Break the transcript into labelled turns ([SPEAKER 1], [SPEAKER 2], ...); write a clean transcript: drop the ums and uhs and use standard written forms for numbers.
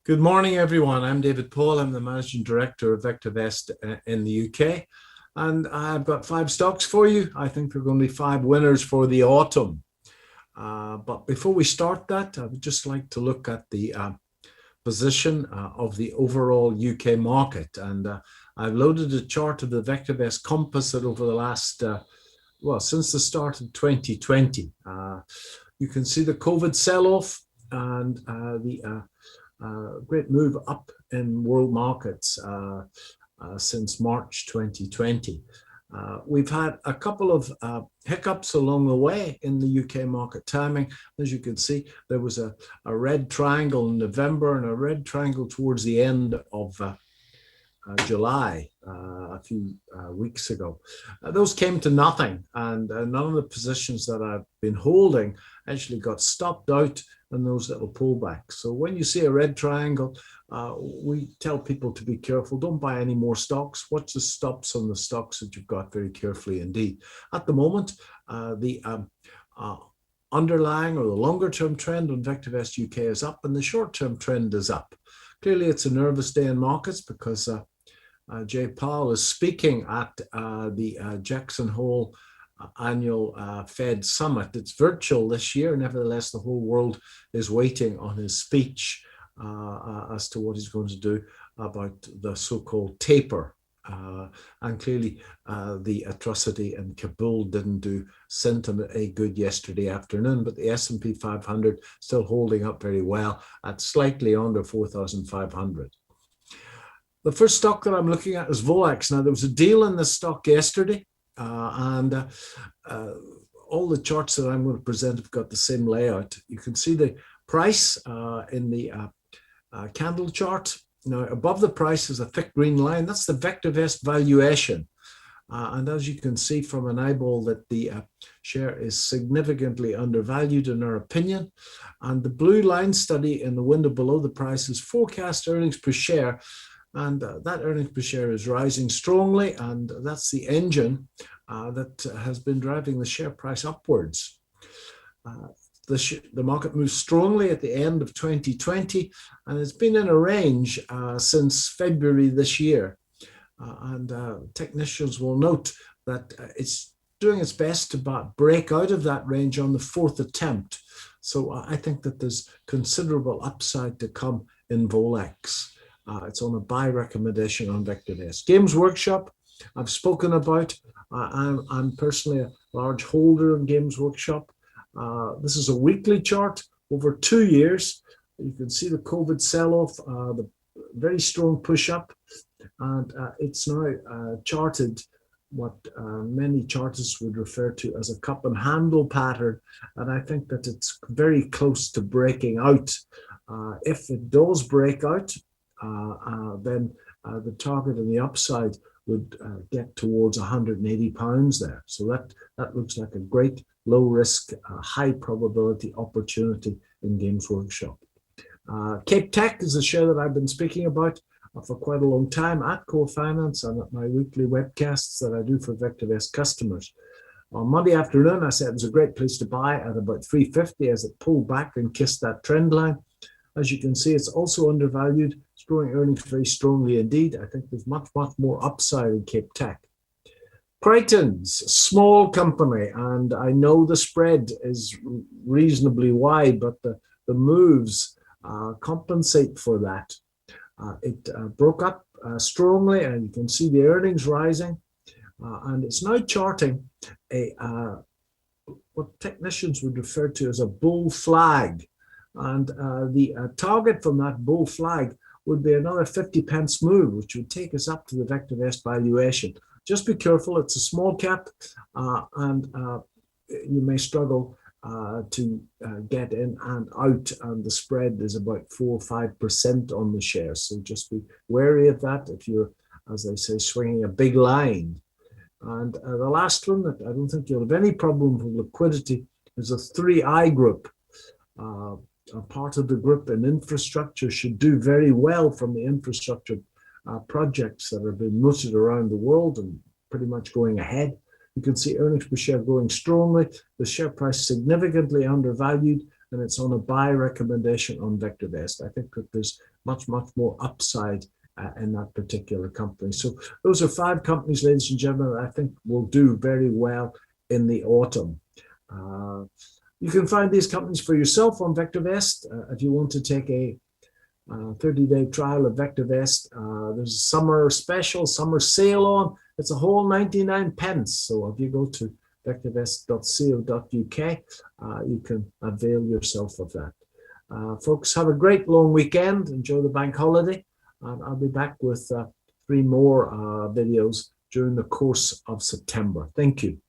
[SPEAKER 1] Good morning, everyone. I'm David Paul. I'm the Managing Director of VectorVest in the UK. And I've got 5 stocks for you. I think there are going to be 5 winners for the autumn. But before we start that, I would just like to look at the position of the overall UK market. And I've loaded a chart of the VectorVest composite over the last, since the start of 2020. You can see the COVID sell-off and the great move up in world markets since March 2020. We've had a couple of hiccups along the way in the UK market timing. As you can see, there was a red triangle in November and a red triangle towards the end of July a few weeks ago. Those came to nothing, and none of the positions that I've been holding actually got stopped out in those little pullbacks. So when you see a red triangle, we tell people to be careful. Don't buy any more stocks. Watch the stops on the stocks that you've got very carefully indeed. At the moment, the underlying or the longer term trend on VectorVest UK is up, and the short term trend is up. Clearly, it's a nervous day in markets because Jay Powell is speaking at the Jackson Hole annual Fed summit. It's virtual this year. Nevertheless, the whole world is waiting on his speech as to what he's going to do about the so-called taper. And clearly, the atrocity in Kabul didn't do sentiment a good yesterday afternoon, but the S&P 500 still holding up very well at slightly under 4,500. The first stock that I'm looking at is Volex. Now, there was a deal in this stock yesterday, and all the charts that I'm going to present have got the same layout. You can see the price in the candle chart. Now, above the price is a thick green line. That's the VectorVest valuation. And as you can see from an eyeball, that the share is significantly undervalued in our opinion. And the blue line study in the window below the price is forecast earnings per share. And that earnings per share is rising strongly. And that's the engine that has been driving the share price upwards. The market moved strongly at the end of 2020, and it's been in a range since February this year. And technicians will note that it's doing its best to break out of that range on the 4th attempt. So I think that there's considerable upside to come in Volex. It's on a buy recommendation on VectorVest. Games Workshop, I've spoken about. I'm personally a large holder in Games Workshop. This is a weekly chart over 2 years. You can see the COVID sell-off, the very strong push-up, and it's now charted what many chartists would refer to as a cup and handle pattern, and I think that it's very close to breaking out. If it does break out, then the target on the upside would get towards £180 there. So that looks like a great low risk, high probability opportunity in Games Workshop. Cape Tech is a share that I've been speaking about for quite a long time at Core Finance and at my weekly webcasts that I do for VectorVest customers. On Monday afternoon, I said it was a great place to buy at about 350 as it pulled back and kissed that trend line. As you can see, it's also undervalued. It's growing earnings very strongly indeed. I think there's much more upside in Cape Tech. Crichton's small company, and I know the spread is reasonably wide, but the moves compensate for that. It broke up strongly, and you can see the earnings rising, and it's now charting a what technicians would refer to as a bull flag. And the target from that bull flag would be another 50p move, which would take us up to the VectorVest valuation. Just be careful, it's a small cap, and you may struggle to get in and out, and the spread is about 4 or 5% on the share. So just be wary of that if you're, as they say, swinging a big line. And the last one that I don't think you'll have any problem with liquidity is a 3I group. A part of the group in infrastructure should do very well from the infrastructure projects that are being mooted around the world and pretty much going ahead. You can see earnings per share growing strongly. The share price significantly undervalued, and it's on a buy recommendation on VectorVest. I think that there's much more upside in that particular company. So those are 5 companies, ladies and gentlemen, that I think will do very well in the autumn. You can find these companies for yourself on VectorVest. If you want to take a 30-day trial of VectorVest, there's a summer special, summer sale on. It's a whole 99 pence. So if you go to vectorvest.co.uk, you can avail yourself of that. Folks, have a great long weekend. Enjoy the bank holiday. And I'll be back with 3 more videos during the course of September. Thank you.